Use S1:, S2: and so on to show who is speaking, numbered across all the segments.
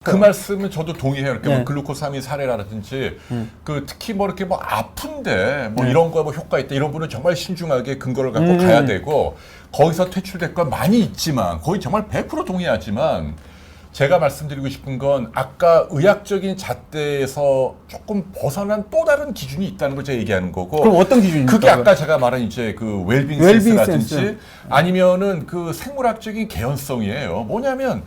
S1: 그 말씀은 저도 동의해요. 이렇게 뭐 글루코사민 사례라든지 그 특히 뭐 이렇게 뭐 아픈데 뭐 이런 거 뭐 효과 있다 이런 분은 정말 신중하게 근거를 갖고 가야 되고 거기서 퇴출될 건 많이 있지만 거의 정말 100% 동의하지만 제가 말씀드리고 싶은 건 아까 의학적인 잣대에서 조금 벗어난 또 다른 기준이 있다는 걸 제가 얘기하는 거고.
S2: 그럼 어떤 기준입니까?
S1: 그게 아까 제가 말한 이제 그 웰빙 센스라든지 아니면은 그 생물학적인 개연성이에요. 뭐냐면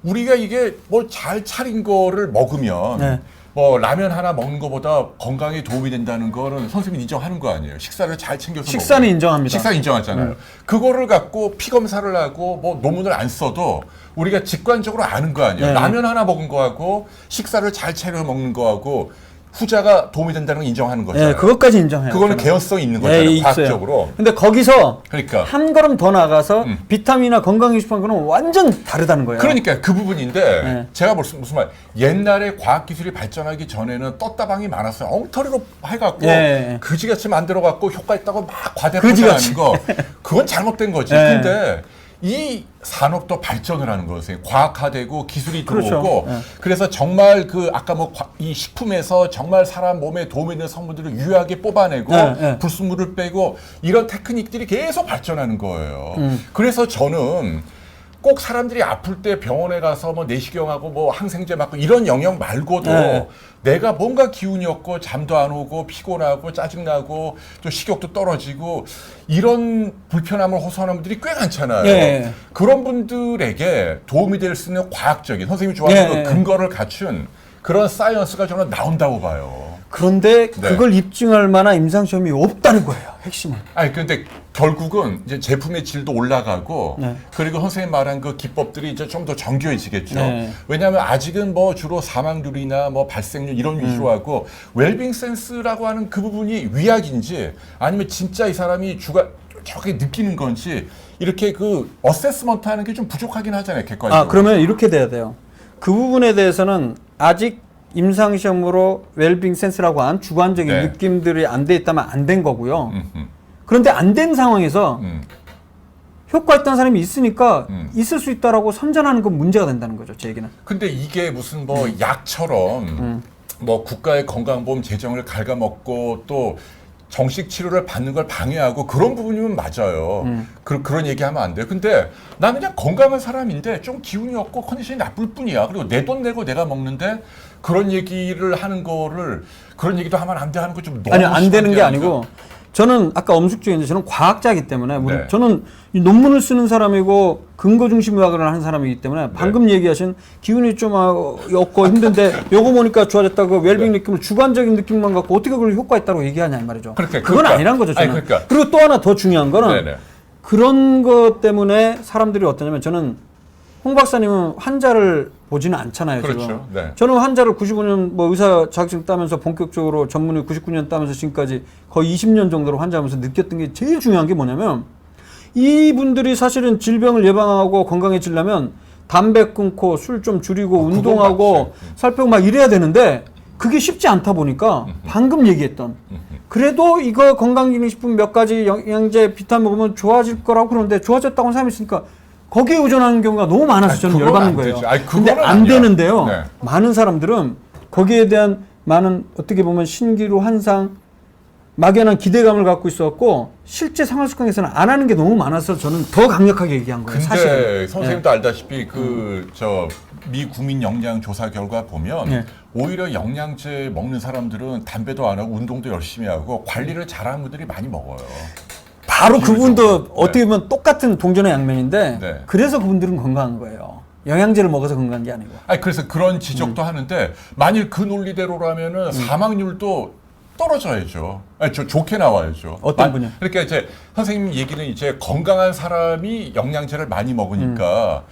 S1: 우리가 이게 뭘 잘 차린 거를 먹으면 뭐 라면 하나 먹는 것보다 건강에 도움이 된다는 거는 선생님이 인정하는 거 아니에요. 식사를 잘 챙겨서
S2: 식사는
S1: 먹어요.
S2: 인정합니다.
S1: 식사 인정하잖아요. 그거를 갖고 피 검사를 하고 뭐 논문을 안 써도 우리가 직관적으로 아는 거 아니에요. 라면 하나 먹은 거하고 식사를 잘 차려 먹는 거하고 후자가 도움이 된다는 걸 인정하는 거잖아요.
S2: 그것까지 인정해요.
S1: 그거는 개연성이 있는 거잖아요. 과학적으로.
S2: 근데 거기서
S1: 그러니까
S2: 한 걸음 더 나가서 비타민이나 건강기식품 거는 완전 다르다는 거예요.
S1: 그러니까 그 부분인데 제가 무슨 말 옛날에 과학기술이 발전하기 전에는 떴다방이 많았어요. 엉터리로 해갖고 그지같이 만들어갖고 효과 있다고 막 과대포장하는 거 그건 잘못된 거지. 근데 이 산업도 발전을 하는 거예요. 과학화되고 기술이 들어오고 그래서 정말 그 아까 뭐 이 식품에서 정말 사람 몸에 도움이 되는 성분들을 유효하게 뽑아내고 불순물을 빼고 이런 테크닉들이 계속 발전하는 거예요. 그래서 저는 꼭 사람들이 아플 때 병원에 가서 뭐 내시경하고 뭐 항생제 맞고 이런 영역 말고도 내가 뭔가 기운이 없고 잠도 안 오고 피곤하고 짜증나고 또 식욕도 떨어지고 이런 불편함을 호소하는 분들이 꽤 많잖아요. 그런 분들에게 도움이 될 수 있는 과학적인 선생님이 좋아하는 근거를 갖춘 그런 사이언스가 저는 나온다고 봐요.
S2: 그런데 그걸 입증할 만한 임상시험이 없다는 거예요. 핵심은.
S1: 아니 근데 결국은 이제 제품의 질도 올라가고 그리고 선생님 말한 그 기법들이 이제 좀 더 정교해지겠죠. 왜냐하면 아직은 뭐 주로 사망률이나 뭐 발생률 이런 위주로 하고 웰빙 센스라고 하는 그 부분이 위약인지 아니면 진짜 이 사람이 정확하게 느끼는 건지 이렇게 그 어세스먼트 하는 게 좀 부족하긴 하잖아요. 객관적으로.
S2: 그러면 이렇게 돼야 돼요. 그 부분에 대해서는 아직 임상시험으로 웰빙 센스라고 한 주관적인 느낌들이 안 돼 있다면 안 된 거고요. 그런데 안 된 상황에서 효과 있다는 사람이 있으니까 있을 수 있다라고 선전하는 건 문제가 된다는 거죠. 제 얘기는.
S1: 근데 이게 무슨 뭐 약처럼 뭐 국가의 건강보험 재정을 갉아먹고 또 정식 치료를 받는 걸 방해하고 그런 부분이면 맞아요. 그런 얘기하면 안 돼요. 근데 난 그냥 건강한 사람인데 좀 기운이 없고 컨디션이 나쁠 뿐이야. 그리고 내 돈 내고 내가 먹는데 그런 얘기를 하는 거를 그런 얘기도 하면 안 돼 하는 거 좀 너무
S2: 아니 안 되는 게 아니고 저는 아까 엄숙주의인데 저는 과학자이기 때문에 저는 이 논문을 쓰는 사람이고 근거 중심 의학을 하는 사람이기 때문에 방금 얘기하신 기운이 좀 없고 힘든데 요거 보니까 좋아졌다고 웰빙 느낌을 주관적인 느낌만 갖고 어떻게 그걸 효과 있다고 얘기하냐 이 말이죠. 그건 아니란 거죠. 저는. 그리고 또 하나 더 중요한 거는 그런 것 때문에 사람들이 어떠냐면 저는 홍 박사님은 환자를 보지는 않잖아요. 지금. 저는 환자를 95년 뭐 의사 자격증 따면서 본격적으로 전문의 99년 따면서 지금까지 거의 20년 정도로 환자하면서 느꼈던 게 제일 중요한 게 뭐냐면 이분들이 사실은 질병을 예방하고 건강해지려면 담배 끊고 술 좀 줄이고 운동하고 살 빼고 막 이래야 되는데 그게 쉽지 않다 보니까 방금 얘기했던 그래도 이거 건강기능식품 몇 가지 영양제 비타민 먹으면 좋아질 거라고 그러는데 좋아졌다고 사람이 있으니까 거기에 의존하는 경우가 너무 많아서 저는 열받는 거예요. 근데 안 되는데요. 많은 사람들은 거기에 대한 많은 어떻게 보면 신기루 환상, 막연한 기대감을 갖고 있었고 실제 생활습관에서는 안 하는 게 너무 많아서 저는 더 강력하게 얘기한 거예요.
S1: 근데
S2: 사실은.
S1: 선생님도 알다시피 미 국민 영양 조사 결과 보면 오히려 영양제 먹는 사람들은 담배도 안 하고 운동도 열심히 하고 관리를 잘하는 분들이 많이 먹어요.
S2: 바로 그분도 어떻게 보면 똑같은 동전의 양면인데 그래서 그분들은 건강한 거예요. 영양제를 먹어서 건강한 게 아니고.
S1: 그래서 그런 지적도 하는데 만일 그 논리대로라면은 사망률도 떨어져야죠. 좋게 나와야죠.
S2: 어떤 분이요?
S1: 그러니까 이제 선생님 얘기는 이제 건강한 사람이 영양제를 많이 먹으니까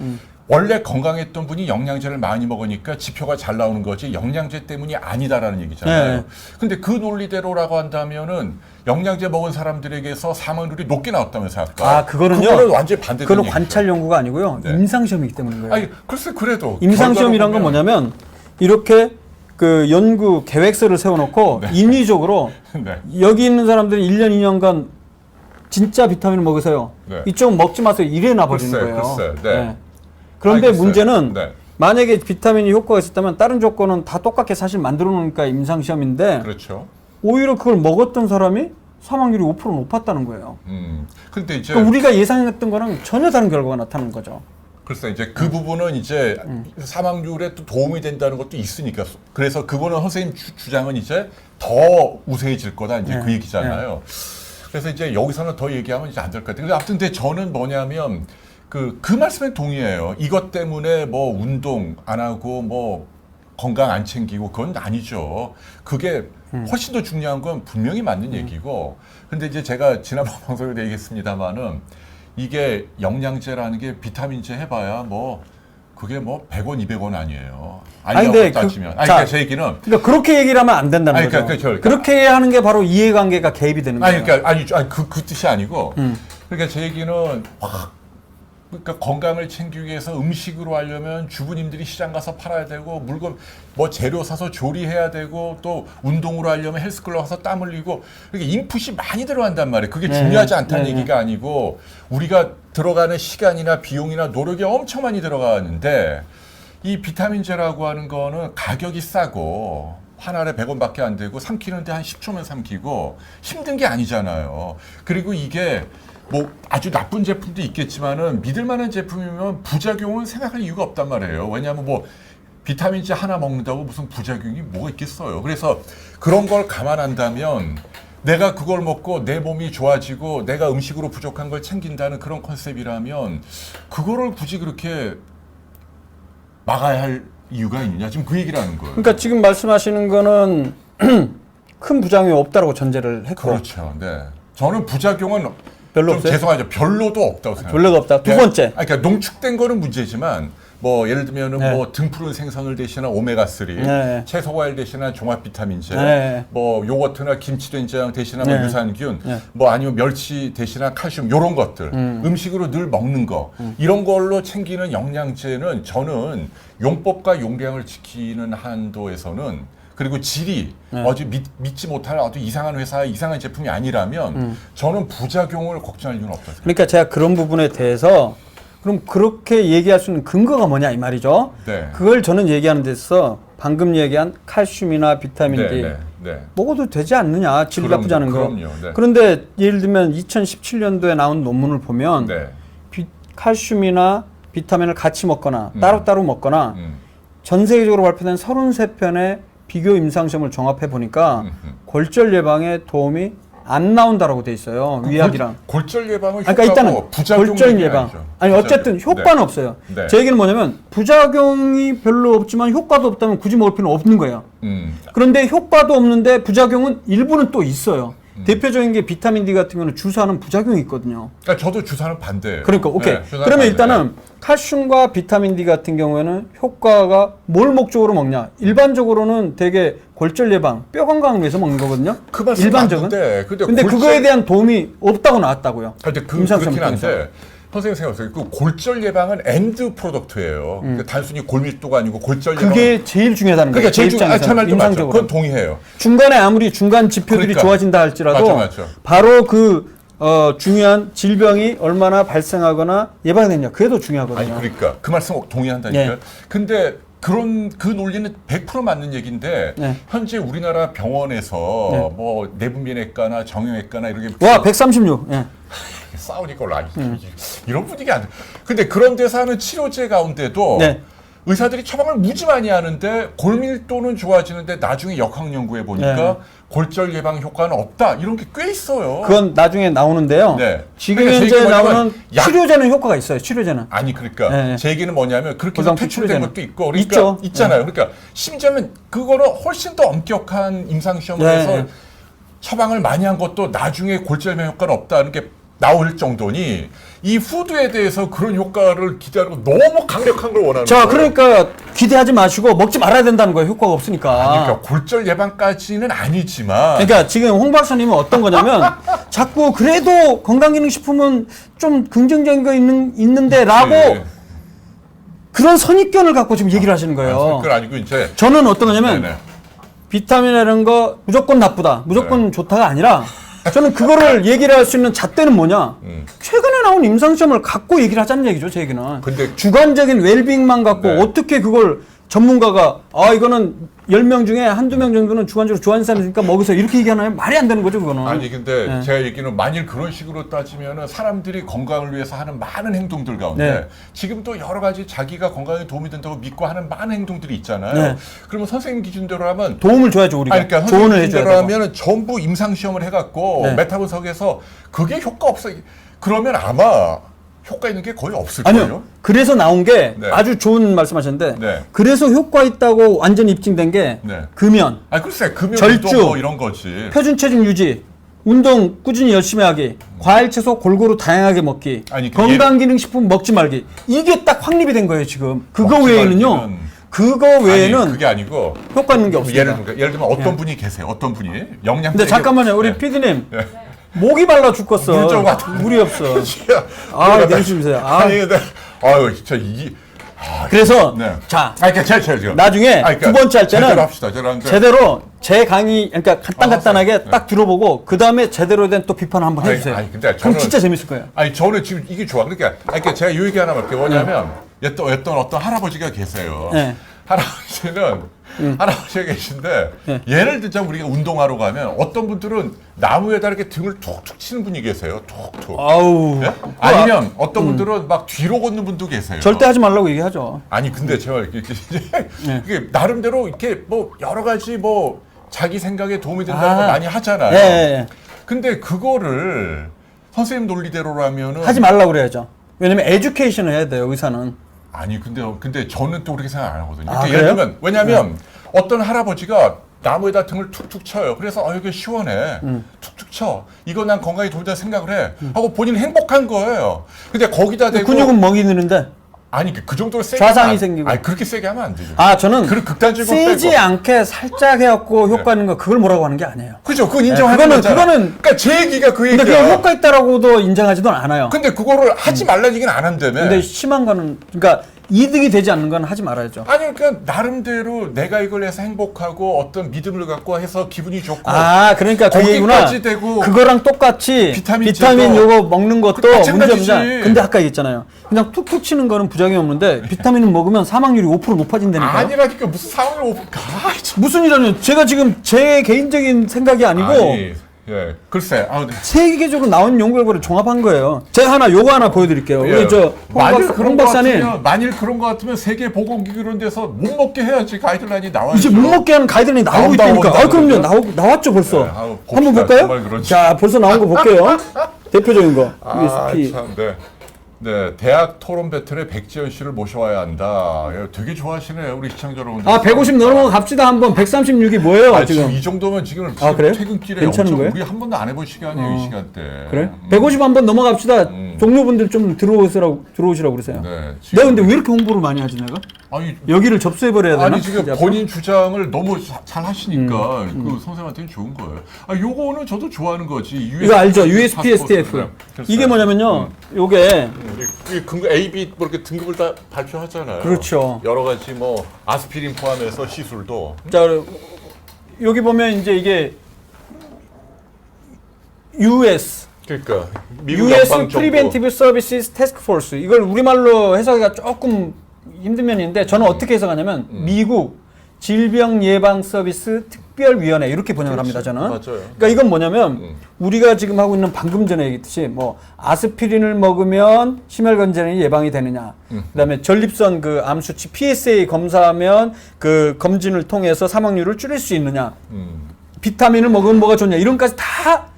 S1: 원래 건강했던 분이 영양제를 많이 먹으니까 지표가 잘 나오는 거지 영양제 때문이 아니다라는 얘기잖아요. 근데 그 논리대로라고 한다면은 영양제 먹은 사람들에게서 사망률이 높게 나왔다면서요. 그거는 완전히 반대되는
S2: 그건 관찰 연구가 아니고요. 임상시험이기 때문인 거예요.
S1: 글쎄 그래도
S2: 임상시험이란 건 뭐냐면 이렇게 그 연구 계획서를 세워놓고 인위적으로 여기 있는 사람들이 1년, 2년간 진짜 비타민을 먹으세요. 이쪽 먹지 마세요. 이래 놔버리는 거예요. 그런데 문제는 만약에 비타민이 효과가 있었다면 다른 조건은 다 똑같게 사실 만들어 놓으니까 임상시험인데
S1: 그렇죠.
S2: 오히려 그걸 먹었던 사람이 사망률이 5% 높았다는 거예요.
S1: 근데 이제
S2: 그러니까 우리가 예상했던 거랑 전혀 다른 결과가 나타나는 거죠.
S1: 글쎄 이제 그 부분은 이제 사망률에 또 도움이 된다는 것도 있으니까 그래서 그거는 선생님 주장은 이제 더 우세해질 거다 이제 그 얘기잖아요. 그래서 이제 여기서는 더 얘기하면 이제 안 될 것 같아요. 근데 아무튼 근데 저는 뭐냐면 그 말씀에 동의해요. 이것 때문에 뭐 운동 안 하고 뭐 건강 안 챙기고 그건 아니죠. 그게 훨씬 더 중요한 건 분명히 맞는 얘기고. 근데 이제 제가 지난번 방송에도 얘기했습니다만은 이게 영양제라는 게 비타민제 해봐야 뭐 그게 뭐 100원, 200원 아니에요.
S2: 근데
S1: 따지면. 그러니까 제 얘기는
S2: 그러니까 그렇게 얘기를 하면 안 된다는 거죠.
S1: 그러니까
S2: 그렇게 하는 게 바로 이해관계가 개입이 되는 거예요.
S1: 그러니까 그 뜻이 아니고. 그러니까 제 얘기는 그러니까 건강을 챙기기 위해서 음식으로 하려면 주부님들이 시장 가서 팔아야 되고 물건 뭐 재료 사서 조리해야 되고 또 운동으로 하려면 헬스클럽 가서 땀 흘리고 이렇게 인풋이 많이 들어간단 말이에요. 그게 중요하지 않다는 얘기가 아니고 우리가 들어가는 시간이나 비용이나 노력이 엄청 많이 들어가는데 이 비타민제라고 하는 거는 가격이 싸고 한 알에 100원밖에 안 되고 삼키는데 한 10초면 삼키고 힘든 게 아니잖아요. 그리고 이게 뭐 아주 나쁜 제품도 있겠지만은 믿을 만한 제품이면 부작용은 생각할 이유가 없단 말이에요. 왜냐하면 뭐 비타민제 하나 먹는다고 무슨 부작용이 뭐가 있겠어요. 그래서 그런 걸 감안한다면 내가 그걸 먹고 내 몸이 좋아지고 내가 음식으로 부족한 걸 챙긴다는 그런 컨셉이라면 그거를 굳이 그렇게 막아야 할 이유가 있느냐. 지금 그 얘기를 하는 거예요.
S2: 그러니까 지금 말씀하시는 거는 큰 부작용이 없다고 전제를 했고.
S1: 그렇죠. 네. 저는 부작용은
S2: 별로
S1: 좀
S2: 없어요?
S1: 죄송하죠. 별로도 없다고 생각해요.
S2: 별로가 없다. 두 번째.
S1: 그러니까 농축된 거는 문제지만 뭐 예를 들면은
S2: 네.
S1: 뭐 등푸른 생선을 대신한 오메가3,
S2: 네.
S1: 채소 과일 대신한 종합 비타민제,
S2: 네.
S1: 뭐 요거트나 김치 된장 대신한 뭐
S2: 네.
S1: 유산균,
S2: 네.
S1: 뭐 아니면 멸치 대신한 칼슘 요런 것들 음식으로 늘 먹는 거 이런 걸로 챙기는 영양제는 저는 용법과 용량을 지키는 한도에서는 그리고 질이 어디 믿지 못할 아주 이상한 회사, 이상한 제품이 아니라면 저는 부작용을 걱정할 이유는 없다.
S2: 그러니까 제가 그런 부분에 대해서 그럼 그렇게 얘기할 수 있는 근거가 뭐냐 이 말이죠.
S1: 네.
S2: 그걸 저는 얘기하는 데서 방금 얘기한 칼슘이나 비타민 D 먹어도 되지 않느냐. 질 나쁘지 않은 거.
S1: 그럼요. 네.
S2: 그런데 예를 들면 2017년도에 나온 논문을 보면
S1: 네.
S2: 칼슘이나 비타민을 같이 먹거나 따로따로 먹거나 전 세계적으로 발표된 33편의 비교 임상시험을 종합해 보니까 골절 예방에 도움이 안 나온다라고 돼 있어요. 위약이랑.
S1: 골절 예방은
S2: 그러니까 일단은 골절 예방.
S1: 아니죠.
S2: 아니 어쨌든 효과는
S1: 네.
S2: 없어요.
S1: 네.
S2: 제 얘기는 뭐냐면 부작용이 별로 없지만 효과도 없다면 굳이 먹을 필요는 없는 거예요. 그런데 효과도 없는데 부작용은 일부는 또 있어요. 대표적인 게 비타민 D 같은 경우는 주사하는 부작용이 있거든요.
S1: 그러니까 저도 주사는 반대예요.
S2: 그러니까 오케이.
S1: 네, 주사는
S2: 그러면
S1: 반대.
S2: 일단은 칼슘과 비타민 D 같은 경우에는 효과가 뭘 목적으로 먹냐? 일반적으로는 되게 골절 예방, 뼈 건강을 위해서 먹는 거거든요.
S1: 그 말씀
S2: 일반적은.
S1: 맞는데,
S2: 근데 그거에 대한 도움이 없다고 나왔다고요.
S1: 근데
S2: 임상시험
S1: 그렇긴 한데 선생님 생각하세요. 그 골절 예방은 엔드 프로덕트예요. 그러니까 단순히 골밀도가 아니고 골절 예방.
S2: 그게 제일 중요하다는 거예요.
S1: 그러니까 제일 중요한 참 말도 맞죠.
S2: 임상적으로.
S1: 그건 동의해요.
S2: 중간에 아무리 중간 지표들이
S1: 그러니까.
S2: 좋아진다 할지라도
S1: 맞죠.
S2: 바로 그 중요한 질병이 얼마나 발생하거나 예방되느냐 그게 더 중요하거든요.
S1: 아니 그러니까 그 말씀 동의한다니까요.
S2: 네.
S1: 근데 그런 그 논리는 100% 맞는 얘기인데
S2: 네.
S1: 현재 우리나라 병원에서
S2: 네.
S1: 뭐 내분비내과나 정형외과나 이렇게
S2: 와 136. 예.
S1: 싸우니까 이런 분위기 안 돼. 근데 그런 데서 하는 치료제 가운데도
S2: 네.
S1: 의사들이 처방을 무지 많이 하는데 골밀도는 좋아지는데 나중에 역학 연구해 보니까
S2: 네.
S1: 골절 예방 효과는 없다. 이런 게 꽤 있어요.
S2: 그건 나중에 나오는데요.
S1: 네.
S2: 지금
S1: 그러니까 제
S2: 현재
S1: 얘기는
S2: 나오는
S1: 약-
S2: 치료제는 효과가 있어요. 치료제는.
S1: 아니 그러니까
S2: 네.
S1: 제 얘기는 뭐냐면 그렇게 해서
S2: 고상품
S1: 퇴출된
S2: 치료제는.
S1: 것도 있고 그러니까
S2: 있죠.
S1: 있잖아요. 그러니까 심지어는 그거는 훨씬 더 엄격한 임상 시험을
S2: 네.
S1: 해서 처방을 많이 한 것도 나중에 골절 예방 효과는 없다는 게 나올 정도니 이 후드에 대해서 그런 효과를 기대하고 너무 강력한 걸 원하는
S2: 자,
S1: 거예요.
S2: 그러니까 기대하지 마시고 먹지 말아야 된다는 거예요. 효과가 없으니까.
S1: 그러니까 골절 예방까지는 아니지만
S2: 그러니까 지금 홍 박사님은 어떤 거냐면 자꾸 그래도 건강기능식품은 좀 긍정적인 거 있는데라고
S1: 네.
S2: 그런 선입견을 갖고 지금 얘기를 하시는 거예요.
S1: 그건 아니고 이제
S2: 저는 어떤 거냐면
S1: 네네.
S2: 비타민 이런 거 무조건 나쁘다, 무조건 좋다가 아니라 저는 그거를 얘기를 할 수 있는 잣대는 뭐냐? 최근에 나온 임상시험을 갖고 얘기를 하자는 얘기죠, 제 얘기는.
S1: 근데
S2: 주관적인 웰빙만 갖고
S1: 네.
S2: 어떻게 그걸 전문가가 이거는 10명 중에 한두 명 정도는 주관적으로 좋아하는 사람이니까 먹으세요. 이렇게 얘기하나요? 말이 안 되는 거죠, 그거는.
S1: 아니 근데 제가 얘기는 만일 그런 식으로 따지면은 사람들이 건강을 위해서 하는 많은 행동들 가운데
S2: 네.
S1: 지금도 여러 가지 자기가 건강에 도움이 된다고 믿고 하는 많은 행동들이 있잖아요.
S2: 네.
S1: 그러면 선생님 기준대로 하면
S2: 도움을 줘야죠, 우리가.
S1: 그러니까
S2: 조언을
S1: 선생님
S2: 해줘야
S1: 기준대로
S2: 되고.
S1: 하면 전부 임상 시험을 해갖고
S2: 네.
S1: 메타 분석해서 그게 효과 없어. 그러면 아마 효과 있는 게 거의 없을
S2: 아니요.
S1: 거예요.
S2: 그래서 나온 게
S1: 네.
S2: 아주 좋은 말씀하셨는데
S1: 네.
S2: 그래서 효과 있다고 완전히 입증된 게
S1: 네.
S2: 금연,
S1: 아 글쎄 금연
S2: 절주,
S1: 운동 뭐 이런 거지.
S2: 표준 체중 유지, 운동 꾸준히 열심히 하기, 과일 채소 골고루 다양하게 먹기,
S1: 아니, 그
S2: 건강기능식품 먹지 말기. 이게 딱 확립이 된 거예요 지금. 그거
S1: 먹지
S2: 외에는요.
S1: 말기는-
S2: 그거 외에는
S1: 아니, 그게 아니고
S2: 효과 있는 게 없습니다.
S1: 예를 들면 어떤 분이 계세요. 어떤 분이 영양.
S2: 근데 잠깐만요, 우리
S1: 네.
S2: PD님.
S1: 네.
S2: 목이 말라 죽겠어.
S1: 물 좀 갖다-
S2: 물이 없어.
S1: 아,
S2: 내리 좀 주세요.
S1: 아니 근데 아유 진짜 이
S2: 그래서
S1: 네.
S2: 자,
S1: 그러니까 제가
S2: 나중에 두 번째 할 때는
S1: 제대로 합시다. 제대로
S2: 제대로 제 강의 그러니까 간단하게 딱 들어보고 그 다음에 제대로 된 또 비판을 한번 해주세요.
S1: 근데
S2: 그럼
S1: 저는-
S2: 진짜 재밌을 거예요.
S1: 아니 저는 지금 이게 좋아. 그러니까 제가 요 얘기 하나 할게 뭐냐면 어떤 할아버지가 계세요.
S2: 네.
S1: 할아버지가 계신데 예를 들자 우리가 운동하러 가면 어떤 분들은 나무에다 이렇게 등을 툭툭 치는 분이 계세요. 툭툭.
S2: 아우.
S1: 예? 아니면 어떤 분들은 막 뒤로 걷는 분도 계세요.
S2: 절대 하지 말라고 얘기하죠.
S1: 아니 근데 제가 이게 나름대로 이렇게 뭐 여러 가지 뭐 자기 생각에 도움이 된다는 거 많이 하잖아요.
S2: 예.
S1: 근데 그거를 선생님 논리대로라면은
S2: 하지 말라고 그래야죠. 왜냐면 에듀케이션을 해야 돼요, 의사는.
S1: 아니 근데 저는 또 그렇게 생각 안 하거든요.
S2: 아,
S1: 그러니까 예를
S2: 그래요?
S1: 들면 왜냐하면 어떤 할아버지가 나무에다 등을 툭툭 쳐요. 그래서 여기 시원해. 툭툭 쳐. 이거 난 건강에 도움이 된다 생각을 해. 하고 본인은 행복한 거예요. 근데 거기다 대고
S2: 근육은 멍이 드는데.
S1: 아니 그 정도로 세게
S2: 좌상이
S1: 하면
S2: 생기고.
S1: 아니 그렇게 세게 하면 안 되죠.
S2: 저는
S1: 그런 극단적인 건
S2: 세지
S1: 빼고.
S2: 않게 살짝 해갖고 효과 있는 거 그걸 뭐라고 하는 게 아니에요.
S1: 그죠? 그건 인정하는 거잖아.
S2: 그거는
S1: 제 얘기가 그
S2: 근데
S1: 얘기야.
S2: 그게 효과 있다라고도 인정하지도 않아요.
S1: 근데 그거를 하지 말라는 얘기는 안 한다며.
S2: 근데 심한 거는 그러니까 이득이 되지 않는 건 하지 말아야죠.
S1: 아니 그러니까 나름대로 내가 이걸 해서 행복하고 어떤 믿음을 갖고 해서 기분이 좋고
S2: 그러니까 그 얘기구나.
S1: 거기까지 되고
S2: 그거랑 똑같이
S1: 비타민
S2: 비타민
S1: C도
S2: 요거 먹는 것도
S1: 그 마찬가지지.
S2: 문제입니다. 근데 아까 얘기했잖아요. 그냥 툭툭 치는 거는 부작용이 없는데 비타민을 먹으면 사망률이 5% 높아진다니까요.
S1: 아니라니까 무슨 상황을
S2: 무슨 일이냐면 제가 지금 제 개인적인 생각이 아니고
S1: 아니, 예, 글쎄.
S2: 세계적으로 나온 연구 결과를 종합한 거예요. 제가 요거 하나 보여드릴게요.
S1: 예.
S2: 우리 홍 박사님
S1: 만일 그런 거 같으면 세계 보건기구 이런 데서 못 먹게 해야지 가이드라인이 나와야죠.
S2: 이제 못 먹게 하는 가이드라인이 나오고
S1: 나온다.
S2: 있다니까. 그럼요. 나왔죠 벌써.
S1: 네,
S2: 한번
S1: 봅시다.
S2: 볼까요?
S1: 정말 그런지.
S2: 자, 벌써 나온 거 볼게요. 대표적인 거. USP.
S1: 참, 네, 대학 토론 배틀에 백지연 씨를 모셔와야 한다. 되게 좋아하시네요, 우리 시청자 여러분들.
S2: 150 넘어가 갑시다 한번. 136이 뭐예요
S1: 지금
S2: 지금?
S1: 이 정도면 지금
S2: 그래요?
S1: 퇴근길에
S2: 괜찮은
S1: 엄청
S2: 거예요?
S1: 우리 한 번도 안 해본 시간이에요, 이 시간대.
S2: 그래? 150 한번 넘어갑시다. 종료분들 좀 들어오시라고 그러세요.
S1: 네,
S2: 내가 근데 왜 이렇게 홍보를 많이 하지 내가?
S1: 아니,
S2: 여기를 접수해버려야 되나?
S1: 아니 지금
S2: 이제
S1: 본인 주장을 너무 잘 하시니까 그 선생님한테는 좋은 거예요. 요거는 저도 좋아하는 거지.
S2: 이거 알죠? USPSTF.
S1: 네,
S2: 이게 뭐냐면요. 요게
S1: 이 등급 A, B 뭐 이렇게 등급을 다 발표하잖아요.
S2: 그렇죠.
S1: 여러 가지 뭐 아스피린 포함해서 시술도.
S2: 자, 여기 보면 이제 이게 US
S1: 그러니까 미국
S2: US
S1: 연방정부.
S2: Preventive Services Task Force. 이걸 우리말로 해석하기가 조금 힘든 면인데 저는 어떻게 해석하냐면 미국 질병 예방 서비스 특별위원회 이렇게 번역을 합니다. 저는.
S1: 맞아요.
S2: 그러니까 이건 뭐냐면 우리가 지금 하고 있는 방금 전에 얘기했듯이 뭐 아스피린을 먹으면 심혈관절이 예방이 되느냐. 그다음에 전립선 그 암 수치 PSA 검사하면 그 검진을 통해서 사망률을 줄일 수 있느냐. 비타민을 먹으면 뭐가 좋냐. 이런까지 다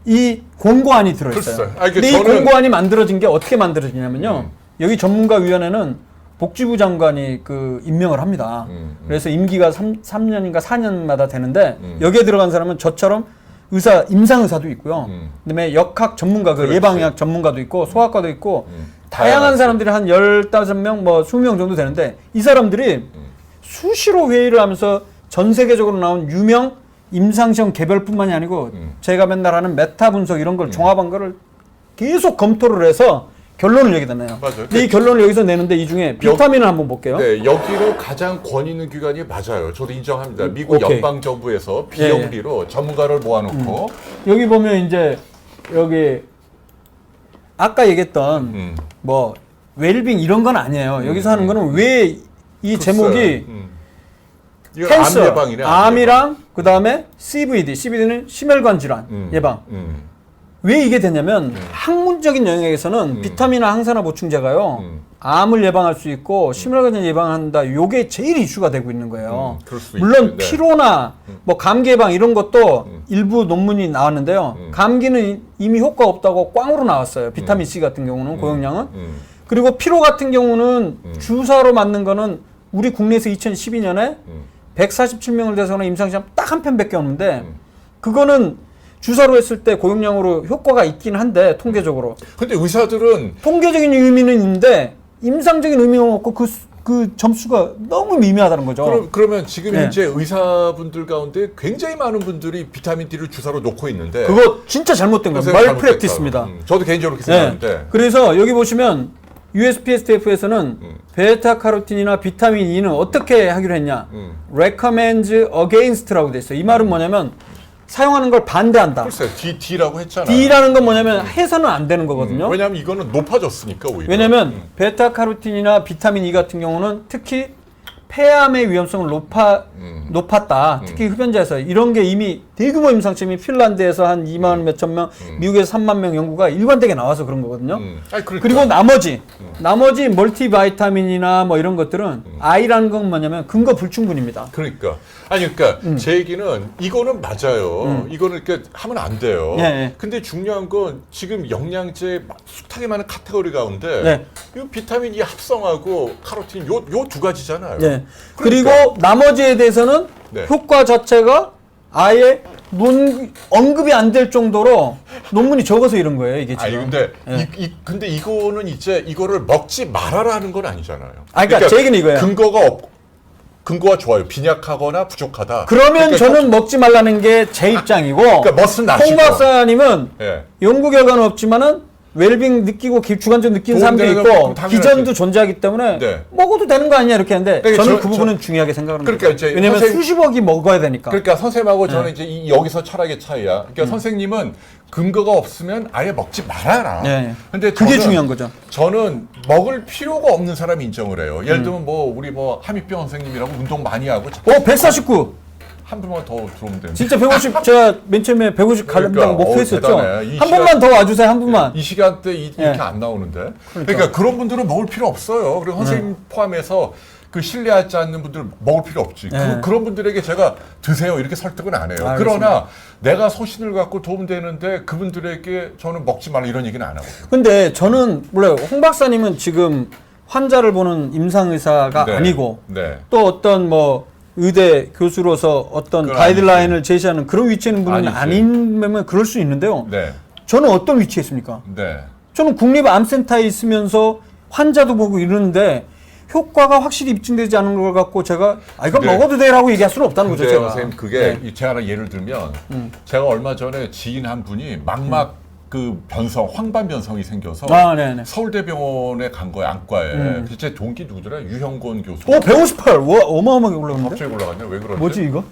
S2: 이 공고안이 들어있어요. 근데 이 공고안이 만들어진 게 어떻게 만들어지냐면요. 여기 전문가위원회는 복지부 장관이 그 임명을 합니다. 그래서 임기가 3년인가 4년마다 되는데 여기에 들어간 사람은 저처럼 임상의사도 있고요. 그다음에 역학 전문가, 그 예방의학 전문가도 있고 소아과도 있고 다양한 사람들이 한 15명, 뭐 20명 정도 되는데 이 사람들이 수시로 회의를 하면서 전 세계적으로 나온 유명 임상시험 개별뿐만이 아니고 제가 맨날 하는 메타 분석 이런 걸 종합한 거를 계속 검토를 해서 결론을 여기다 내요.
S1: 맞아요.
S2: 근데 이 결론을 여기서 내는데 이 중에 비타민을 한번 볼게요.
S1: 네, 여기는 가장 권위 있는 기관이 맞아요. 저도 인정합니다. 미국
S2: 오케이.
S1: 연방정부에서 비영리로 전문가를 모아놓고
S2: 여기 보면 이제 여기 아까 얘기했던 뭐 웰빙 이런 건 아니에요. 여기서 하는 거는 왜 이 제목이
S1: 이거
S2: 캔서,
S1: 암 예방이네.
S2: 암이랑 그 다음에 CVD는 심혈관 질환 예방. 왜 이게 되냐면 학문적인 영역에서는 비타민이나 항산화 보충제가요 암을 예방할 수 있고 심혈관 질환 예방한다. 요게 제일 이슈가 되고 있는 거예요.
S1: 그럴 수
S2: 물론
S1: 있죠. 네.
S2: 피로나 뭐 감기 예방 이런 것도 일부 논문이 나왔는데요. 감기는 이미 효과 없다고 꽝으로 나왔어요. 비타민 C 같은 경우는 고용량은. 그리고 피로 같은 경우는 주사로 맞는 거는 우리 국내에서 2012년에 147명을 대상으로 임상시험 딱 한 편밖에 없는데 그거는 주사로 했을 때 고용량으로 효과가 있긴 한데 통계적으로.
S1: 근데 의사들은
S2: 통계적인 의미는 있는데 임상적인 의미는 없고 그 점수가 너무 미미하다는 거죠.
S1: 그러면 지금
S2: 네.
S1: 현재 의사분들 가운데 굉장히 많은 분들이 비타민 D를 주사로 놓고 있는데
S2: 그거 진짜 잘못된 거예요. 말프랙티스입니다.
S1: 저도 개인적으로 그렇게 생각하는데.
S2: 그래서 여기 보시면 USPSTF에서는 베타카로틴이나 비타민 E는 어떻게 하기로 했냐? recommends against라고 돼 있어요. 이 말은 뭐냐면 사용하는 걸 반대한다.
S1: 글쎄요, D라고 했잖아요.
S2: D라는 건 뭐냐면 해서는 안 되는 거거든요.
S1: 왜냐하면 이거는 높아졌으니까 오히려.
S2: 왜냐면 베타카로틴이나 비타민 E 같은 경우는 특히 폐암의 위험성을 높았다. 특히 흡연자에서 이런 게 이미 대규모 임상시험이 핀란드에서 한 2만 몇천 명, 미국에서 3만 명 연구가 일관되게 나와서 그런 거거든요.
S1: 아니, 그러니까.
S2: 그리고 나머지 멀티바이타민이나 뭐 이런 것들은 I라는 건 뭐냐면 근거 불충분입니다.
S1: 그러니까 제 얘기는 이거는 맞아요. 이거는 이렇게 하면 안 돼요.
S2: 예.
S1: 근데 중요한 건 지금 영양제 숱하게 많은 카테고리 가운데
S2: 네.
S1: 이 비타민 E 합성하고 카로틴 요 두 가지잖아요.
S2: 네.
S1: 그러니까.
S2: 그리고 나머지에 대해서는
S1: 네.
S2: 효과 자체가 아예 언급이 안 될 정도로 논문이 적어서 이런 거예요, 이게 지금.
S1: 아니 근데
S2: 예.
S1: 근데 이거는 이제 이거를 먹지 말아라 하는 건 아니잖아요.
S2: 그러니까 제 얘기는 이거예요.
S1: 근거가 좋아요. 빈약하거나 부족하다.
S2: 그러면
S1: 그러니까
S2: 저는 먹지 말라는 게 제 입장이고
S1: 그러니까 멋은 나시죠.
S2: 홍 박사님은
S1: 예.
S2: 연구 결과는 없지만은 웰빙 느끼고 주관적으로 느끼는 사람도
S1: 도움되는
S2: 있고
S1: 건 당연하지.
S2: 기전도 존재하기 때문에
S1: 네.
S2: 먹어도 되는 거 아니냐 이렇게 하는데
S1: 그러니까
S2: 저는 그 부분은 중요하게 생각하는
S1: 그러니까
S2: 거죠.
S1: 이제
S2: 왜냐하면
S1: 선생님-
S2: 수십억이 먹어야 되니까.
S1: 그러니까 선생님하고 저는 이제 여기서 철학의 차이야. 그러니까 선생님은 근거가 없으면 아예 먹지 말아라.
S2: 네.
S1: 근데
S2: 그게
S1: 저는-
S2: 중요한 거죠.
S1: 저는 먹을 필요가 없는 사람이 인정을 해요. 예를 들면 우리 함익병 선생님이라고 운동 많이 하고
S2: 149.
S1: 한 분만 더 들어오면 되는데.
S2: 진짜 150 제가 맨 처음에 150 가려다가
S1: 그러니까,
S2: 목표했었죠.
S1: 대단해. 이
S2: 한
S1: 시간-
S2: 번만 더 와주세요. 한 번만.
S1: 이 시간대 이렇게
S2: 예.
S1: 안 나오는데. 그러니까 그런 분들은 먹을 필요 없어요. 그리고 선생님 포함해서 그 신뢰하지 않는 분들 먹을 필요 없지.
S2: 예.
S1: 그런 분들에게 제가 드세요 이렇게 설득은 안 해요.
S2: 알겠습니다.
S1: 그러나 내가 소신을 갖고 도움되는데 그분들에게 저는 먹지 말라 이런 얘기는 안 하거든요.
S2: 근데 저는 몰라요. 홍 박사님은 지금 환자를 보는 임상의사가
S1: 네.
S2: 아니고
S1: 네.
S2: 또 어떤 의대 교수로서 어떤
S1: 그건
S2: 가이드라인을 제시하는 그런 위치에 있는 분은
S1: 아니지.
S2: 아니면 그럴 수 있는데요.
S1: 네.
S2: 저는 어떤 위치에 있습니까?
S1: 네.
S2: 저는 국립암센터에 있으면서 환자도 보고 이러는데 효과가 확실히 입증되지 않은 걸 갖고 제가 이건
S1: 근데-
S2: 먹어도 돼라고 얘기할 수는 없다는 거죠.
S1: 근데
S2: 제가.
S1: 선생님 그게
S2: 네.
S1: 제가 하나 예를 들면 제가 얼마 전에 지인 한 분이 막막 그 황반 변성이 생겨서
S2: 네네.
S1: 서울대병원에 간 거예요. 안과에. 제 동기 누구더라? 유형곤 교수.
S2: 158. 와, 어마어마하게 올라갔는데?
S1: 갑자기 올라갔네. 왜 그러지?
S2: 뭐지 이거?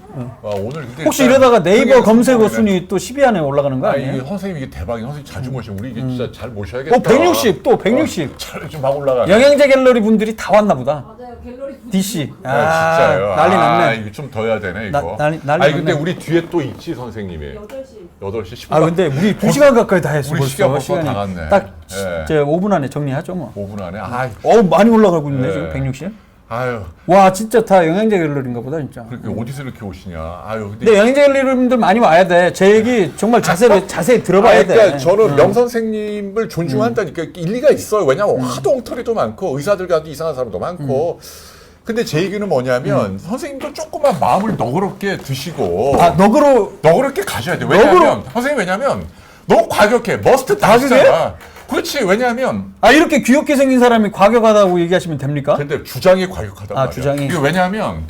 S1: 오늘 근데
S2: 혹시
S1: 일단
S2: 이러다가 네이버
S1: 흥행
S2: 검색어
S1: 성공이네.
S2: 순위 또 10위 안에 올라가는 거
S1: 아니,
S2: 아니에요?
S1: 선생님 이게 대박이야. 선생님 자주 모시고 우리 이게 진짜 잘 모셔야겠다.
S2: 160, 또 160.
S1: 잘좀막 올라가네.
S2: 영양제 갤러리 분들이 다 왔나 보다.
S3: 맞아요. 갤러리
S2: DC.
S1: 진짜요.
S2: 난리 났네.
S1: 이거 좀 더 해야 되네 이거.
S2: 난리
S1: 아니 근데
S2: 났네.
S1: 우리 뒤에 또 있지 선생님이.
S3: 8시.
S1: 8시 10분.
S2: 근데 우리 2시간 가까이 다 했어.
S1: 우리
S2: 벌써.
S1: 시간 벌써
S2: 시간이
S1: 다 갔네.
S2: 딱
S1: 예.
S2: 제 5분 안에 정리하죠 뭐.
S1: 5분 안에.
S2: 많이 올라가고 있네
S1: 네.
S2: 지금 160.
S1: 아유.
S2: 와 진짜 다 영양제 갤러리인가 보다 진짜.
S1: 그렇게 어디서 이렇게 오시냐. 아유.
S2: 근데 영양제 갤러리분들 많이 와야 돼. 제 얘기 정말 자세히 들어봐야 돼.
S1: 그러니까 저는 명 선생님을 존중한다니까 일리가 있어요. 왜냐하면 하도 엉터리도 많고 의사들과도 이상한 사람도 많고. 근데 제 얘기는 뭐냐면 선생님도 조금만 마음을 너그럽게 드시고 너그럽게 가셔야 돼요. 왜냐하면 선생님 왜냐하면 너무 과격해. 머스트 다시잖아. 그렇지. 왜냐하면
S2: 이렇게 귀엽게 생긴 사람이 과격하다고 얘기하시면 됩니까?
S1: 근데 주장이 과격하단 말이야.
S2: 주장이.
S1: 이게 왜냐하면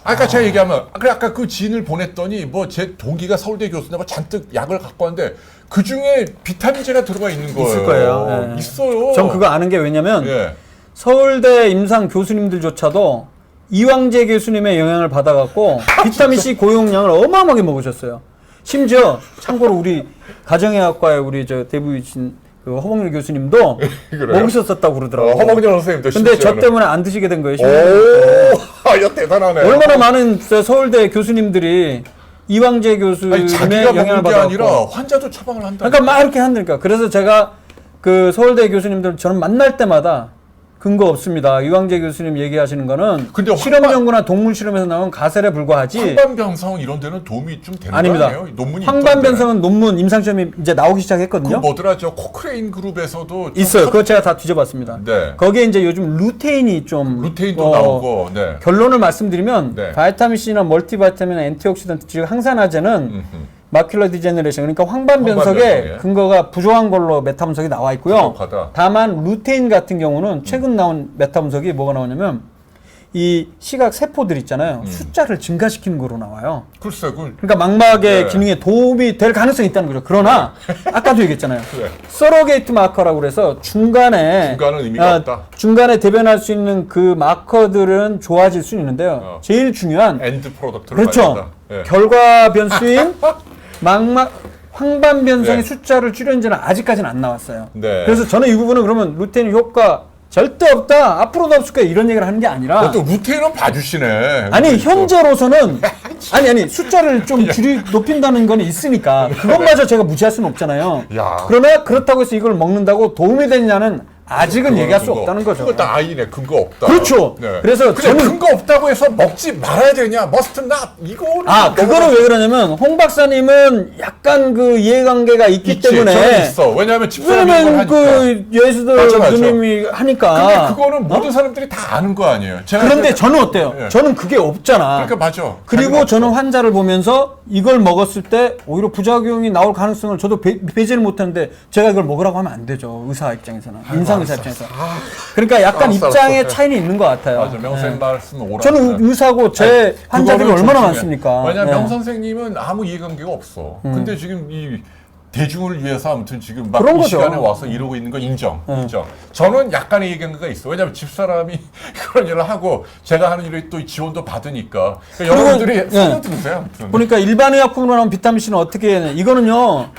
S1: 아까 제가 얘기하면 그래 아까 그 지인을 보냈더니 뭐 제 동기가 서울대 교수인데 뭐 잔뜩 약을 갖고 왔는데 그 중에 비타민제가 들어가 있는 거예요.
S2: 있을 거예요. 예.
S1: 있어요.
S2: 전 그거 아는 게 왜냐면
S1: 예.
S2: 서울대 임상 교수님들조차도 이왕재 교수님의 영향을 받아갖고 비타민 C 고용량을 어마어마하게 먹으셨어요. 심지어 참고로 우리 가정의학과의 우리 저 대부이신 그 허봉일 교수님도 먹으셨었다고 그러더라고요.
S1: 허봉일 선생님도.
S2: 근데 저 때문에 안 드시게 된 거예요.
S1: 오, 야 대단하네.
S2: 얼마나 많은 서울대 교수님들이 이왕재 교수님의
S1: 자기가
S2: 영향을
S1: 먹는 게
S2: 받아갖고
S1: 아니라 환자도 처방을 한다.
S2: 그러니까 막 이렇게 한다니까. 그래서 제가 그 서울대 교수님들 저는 만날 때마다 근거 없습니다. 이왕재 교수님 얘기하시는 거는
S1: 근데
S2: 실험 연구나 동물 실험에서 나온 가설에 불과하지.
S1: 황반변성 이런 데는 도움이 좀 되는
S2: 아닙니다.
S1: 거 아니에요? 논문이
S2: 황반변성은 논문 임상 시험이 이제 나오기 시작했거든요.
S1: 그 뭐더라 저 코크레인 그룹에서도
S2: 있어요. 그거 제가 다 뒤져봤습니다.
S1: 네.
S2: 거기에 이제 요즘 루테인이 좀
S1: 루테인도 나오고. 네.
S2: 결론을 말씀드리면
S1: 네.
S2: 바이타민 C나 멀티바이타민이나 엔티옥시던트 즉 항산화제는 마큘러 디제너레이션 그러니까 황반변성의
S1: 황반변성에.
S2: 근거가 부족한 걸로 메타 분석이 나와 있고요.
S1: 부족하다.
S2: 다만 루테인 같은 경우는 최근 나온 메타 분석이 뭐가 나오냐면 이 시각 세포들 있잖아요. 숫자를 증가시키는 거로 나와요.
S1: 글쎄
S2: 그러니까 망막의
S1: 네.
S2: 기능에 도움이 될 가능성이 있다는 거죠. 그러나 아까도 얘기했잖아요.
S1: 네.
S2: 서러게이트 마커라고 그래서 중간에
S1: 의미가 없다.
S2: 중간에 대변할 수 있는 그 마커들은 좋아질 수 있는데요. 제일 중요한
S1: 엔드 프로덕트를
S2: 그렇죠.
S1: 말한다. 네.
S2: 결과 변수인 망막 황반변성의
S1: 네.
S2: 숫자를 줄였는지는 아직까지는 안 나왔어요.
S1: 네.
S2: 그래서 저는 이 부분은 그러면 루테인 효과 절대 없다. 앞으로도 없을 거야. 이런 얘기를 하는 게 아니라
S1: 또 루테인은 봐주시네.
S2: 아니 현재로서는 아니 숫자를 좀 높인다는 건 있으니까 그것마저 제가 무시할 수는 없잖아요.
S1: 야.
S2: 그러나 그렇다고 해서 이걸 먹는다고 도움이 되느냐는 아직은 얘기할 수 없다는 거죠.
S1: 그거 다 아이네. 근거 없다.
S2: 그렇죠.
S1: 네.
S2: 그래서
S1: 근데
S2: 저는
S1: 근거 없다고 해서 먹지 말아야 되냐? must not 이거는
S2: 그거를 왜 그러냐면 홍 박사님은 약간 그 이해관계가 있기
S1: 있지.
S2: 때문에
S1: 저는 있어. 왜냐하면 집사람이 이걸
S2: 왜냐면
S1: 하니까.
S2: 그 예수들
S1: 맞아, 맞아.
S2: 누님이
S1: 근데
S2: 하니까
S1: 그거는 모든 사람들이 다 아는 거 아니에요. 제가
S2: 그런데 저는 어때요?
S1: 예.
S2: 저는 그게 없잖아.
S1: 그러니까 맞아.
S2: 그리고
S1: 자기가
S2: 저는
S1: 없어.
S2: 환자를 보면서 이걸 먹었을 때 오히려 부작용이 나올 가능성을 저도 배제를 못하는데 제가 이걸 먹으라고 하면 안 되죠. 의사 입장에서는. 인상 의사 입장에서. 입장에서. 약간
S1: 알았어,
S2: 입장의
S1: 알았어.
S2: 차이는 있는 것 같아요.
S1: 맞아. 명쌤 말씀 오라.
S2: 저는 의사고 제 환자들이 얼마나 많습니까?
S1: 왜냐면
S2: 예.
S1: 명 선생님은 아무 이해관계가 없어. 근데 지금 이 대중을 위해서 아무튼 지금 막
S2: 그런
S1: 이
S2: 거죠.
S1: 시간에 와서 이러고 있는 건 인정. 저는 약간의 이해관계가 있어. 왜냐면 집사람이 그런 일을 하고 제가 하는 일을 또 지원도 받으니까. 그러니까 여러분들이 손을 들으세요. 아무튼.
S2: 보니까 일반 의약품으로 나온 비타민 C는 어떻게 해야 되냐. 이거는요.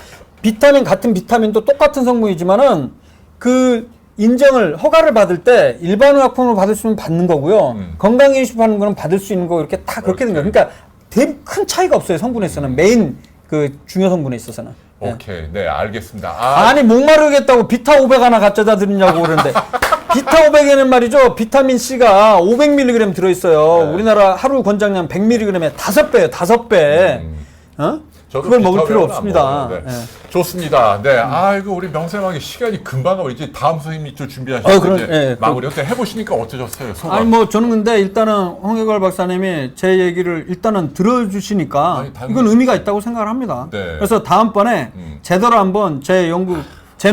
S2: 같은 비타민도 똑같은 성분이지만은 그 인정을 허가를 받을 때 일반 의약품으로 받을 수 있는 받는 거고요. 건강기능식품 거는 받을 수 있는 거 이렇게 다 그렇게 된 거예요. 그러니까 큰 차이가 없어요. 성분에서는 메인 그 중요 성분에 있어서는.
S1: 오케이. 네, 알겠습니다.
S2: 아니 목마르겠다고 비타 500 하나 갖다 드리냐고 그러는데 비타 500에는 말이죠. 비타민 C가 500mg 들어있어요.
S1: 네.
S2: 우리나라 하루 권장량 100mg에 5배예요. 5배. 어?
S1: 저도
S2: 그걸 먹을 필요
S1: 비타민은 안
S2: 없습니다.
S1: 먹어요. 네.
S2: 예.
S1: 좋습니다. 네. 아이고, 우리 명쌤하게 시간이 금방 가고 이제 다음 선생님이 또 준비하시고
S2: 그럼,
S1: 이제
S2: 예,
S1: 마무리. 어때 해보시니까 어떠셨어요? 소감?
S2: 아니 뭐 저는 근데 일단은 홍해걸 박사님이 제 얘기를 일단은 들어주시니까
S1: 아니, 당연히
S2: 이건 의미가 있다고 생각을 합니다.
S1: 네.
S2: 그래서 다음번에 제대로 한번 제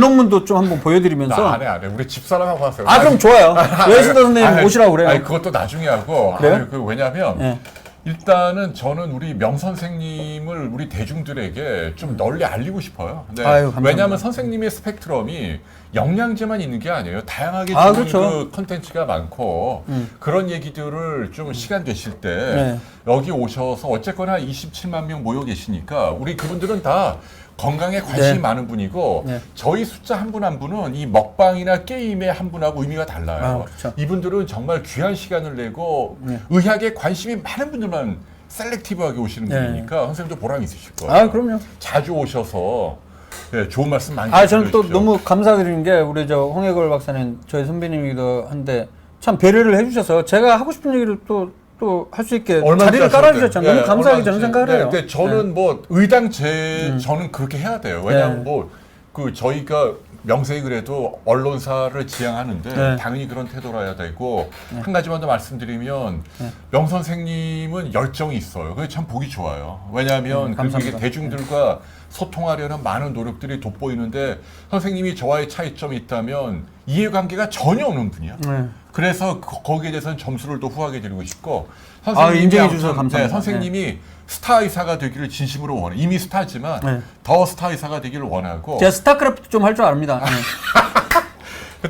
S2: 논문도 좀 한번 보여드리면서
S1: 나 안 해. 우리 집사람하고 왔어요.
S2: 그럼 좋아요. 외수도 선생님 오시라고 그래요.
S1: 아니, 그것도 나중에 하고.
S2: 그래요?
S1: 아니, 왜냐면
S2: 예.
S1: 일단은 저는 우리 명 선생님을 우리 대중들에게 좀 널리 알리고 싶어요. 네.
S2: 아유, 감사합니다.
S1: 왜냐하면 선생님의 스펙트럼이 영양제만 있는 게 아니에요. 다양하게
S2: 아,
S1: 주는
S2: 그렇죠.
S1: 그 컨텐츠가 많고 그런 얘기들을 좀 시간 되실 때
S2: 네.
S1: 여기 오셔서 어쨌거나 27만 명 모여 계시니까 우리 그분들은 다 건강에 관심이
S2: 네.
S1: 많은 분이고
S2: 네.
S1: 저희 숫자 한 분 한 분은 이 먹방이나 게임의 한 분하고 의미가 달라요.
S2: 그렇죠.
S1: 이분들은 정말 귀한 시간을 내고
S2: 네.
S1: 의학에 관심이 많은 분들만 셀렉티브하게 오시는
S2: 네.
S1: 분이니까 선생님도 보람이 있으실 거예요.
S2: 그럼요.
S1: 자주 오셔서 네, 좋은 말씀 많이
S2: 저는 또
S1: 들려주십시오.
S2: 너무 감사드리는 게 우리 저 홍해걸 박사님 저희 선배님이기도 한데 참 배려를 해주셔서 제가 하고 싶은 얘기를 또 할 수 있게 자리를 깔아주셨잖아요. 너무 감사하게 저는 생각을 해요.
S1: 근데 저는 뭐 저는 그렇게 해야 돼요. 왜냐하면 뭐 그 저희가 명세히 그래도 언론사를 지향하는데
S2: 네.
S1: 당연히 그런 태도라야 되고 한 가지만 더 말씀드리면 명 선생님은 열정이 있어요. 그게 참 보기 좋아요. 왜냐하면 그게
S2: 감사합니다.
S1: 대중들과 소통하려는 많은 노력들이 돋보이는데 선생님이 저와의 차이점이 있다면 이해관계가 전혀 없는 분이야. 그래서 거기에 대해서는 점수를 또 후하게 드리고 싶고
S2: 인정해 주셔서 감사합니다.
S1: 네, 선생님이 스타 의사가 되기를 진심으로 원해. 이미 스타지만
S2: 네.
S1: 더 스타 의사가 되기를 원하고.
S2: 제가 스타크래프트 좀 할 줄 압니다.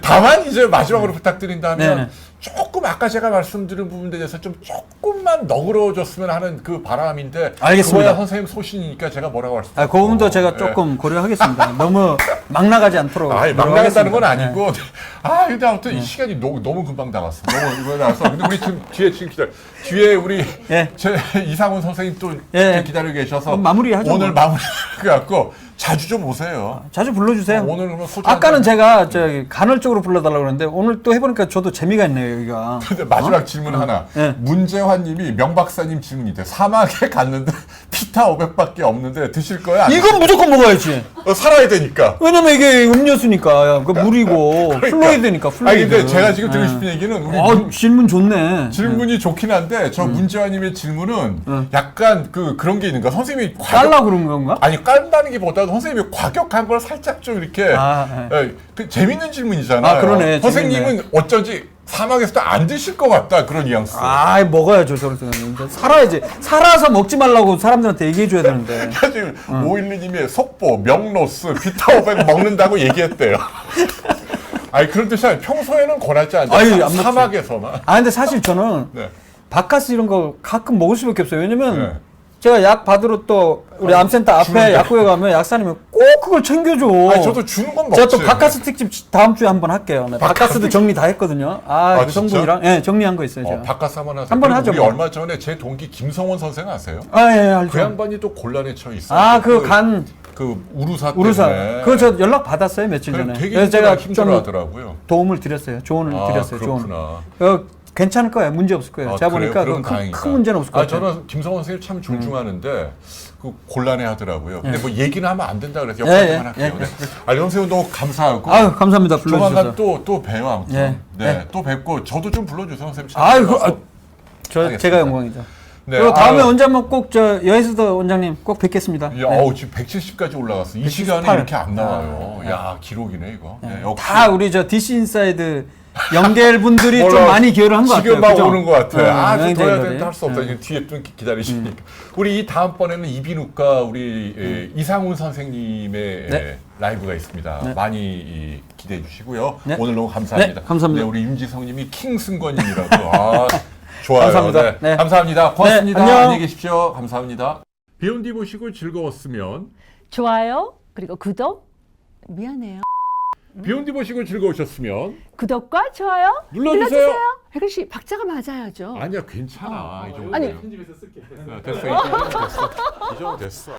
S1: 다만 이제 마지막으로 부탁드린다면
S2: 네네.
S1: 조금 아까 제가 말씀드린 부분에 대해서 좀 조금만 너그러워졌으면 하는 그 바람인데
S2: 알겠습니다.
S1: 그거야 선생님 소신이니까 제가 뭐라고 할 수 없고.
S2: 그 부분도 제가 조금 고려하겠습니다. 너무 막 나가지 않도록.
S1: 막 나간다는 건
S2: 노력하겠습니다.
S1: 아니고 근데 아무튼 이 시간이 너무 금방 나갔어. 너무 이거 나왔어. 근데 우리 지금 뒤에 우리 제 이상훈 선생님 또 기다리고 계셔서
S2: 그럼 마무리하죠.
S1: 오늘 마무리 갖고 자주 좀 오세요.
S2: 자주 불러주세요.
S1: 오늘 그러면 소주
S2: 아까는 제가 간헐적으로 불러달라고 그랬는데 오늘 또 해보니까 저도 재미가 있네요 여기가.
S1: 근데 마지막 질문 하나. 문재환님이 명박사님 질문인데 사막에 갔는데 피타 500밖에 없는데 드실 거야?
S2: 이건 무조건 먹어야지.
S1: 살아야 되니까.
S2: 왜냐면 이게 음료수니까 그 물이고 플로이드니까 플로이드.
S1: 아니 근데 제가 지금 드리고 싶은 얘기는 우리
S2: 질문 좋네.
S1: 질문이 좋긴 한데 저 문재환님의 질문은 약간 그런 게 있는 거야. 선생님이
S2: 깔라 그런 건가?
S1: 아니 깔다는 게보다 선생님이 과격한 걸 살짝 좀 이렇게 그 재밌는 질문이잖아요.
S2: 그러네.
S1: 선생님은
S2: 재밌네.
S1: 어쩐지 사막에서도 안 드실 것 같다 그런 뉘앙스.
S2: 먹어야죠 저런 생각은. 살아야지. 살아서 먹지 말라고 사람들한테 얘기해 줘야 되는데.
S1: 사실 오일리님이 속보, 명로스, 비타 500 먹는다고 얘기했대요. 아니 그런 뜻이 아니라 평소에는 권하지 않죠. 사막에서만.
S2: 근데 사실 저는 바카스 이런 거 가끔 먹을 수밖에 없어요. 왜냐면 제가 약 받으러 또 우리 암센터 앞에 약국에 가면 약사님이 꼭 그걸 챙겨줘.
S1: 저도 주는 건 먹지.
S2: 제가 또 바카스 특집 다음 주에 한번 할게요. 바카스도 정리 다 했거든요. 그 성분이랑 정리한 거 있어요. 제가.
S1: 바카스 한번 하세요.
S2: 한번 하죠.
S1: 우리 얼마 전에 제 동기 김성원 선생 아세요?
S2: 알죠.
S1: 그 양반이 또 곤란에 처해 있어요.
S2: 그
S1: 우루사 때문에.
S2: 그거 저 연락 받았어요 며칠 전에.
S1: 되게
S2: 그래서 제가
S1: 힘들어하더라고요.
S2: 도움을 드렸어요. 조언을 드렸어요.
S1: 그렇구나.
S2: 괜찮을 거예요. 문제 없을 거예요. 제가 보니까 큰 문제는 없을 것 같아요.
S1: 저는 김성원 선생님 참 존중하는데 곤란해 하더라고요. 근데 뭐 얘기는 하면 안 된다 그래서 여기까지만 할게요. 선생님 너무 감사하고.
S2: 감사합니다. 불러주셔서.
S1: 조만간 또 봬요. 아무튼. 또 뵙고 저도 좀 불러주세요. 선생님.
S2: 제가 영광이죠. 그리고 다음에 언제 한번 꼭 여의수도 원장님 꼭 뵙겠습니다.
S1: 지금 170까지 올라갔어. 이 시간에 이렇게 안 나와요. 기록이네 이거.
S2: 다 우리 DC 인사이드 연결 분들이 좀 많이 기여를 한 것 같아요.
S1: 지금 막 오는 것 같아. 좀 더 해야 되는데 할 수 없다.
S2: 네.
S1: 뒤에 좀 기다리시니까. 우리 이 다음번에는 이비인후과 우리 이상훈 선생님의 라이브가 있습니다. 많이 기대해 주시고요. 오늘 너무 감사합니다.
S2: 감사합니다.
S1: 우리 임지성님이 킹승권님이라고. 좋아요.
S2: 감사합니다.
S1: 감사합니다. 고맙습니다.
S2: 안녕.
S1: 안녕히 계십시오. 감사합니다. 비욘디 보시고 즐거웠으면
S3: 좋아요 그리고 구독 미안해요.
S1: 비욘디 보시고 즐거우셨으면
S3: 구독과 좋아요
S1: 눌러주세요.
S3: 혜글씨 박자가 맞아야죠.
S1: 아니야 괜찮아. 이 정도.
S3: 아니.
S1: 편집해서 쓸게. 됐어. 이 정도 됐어.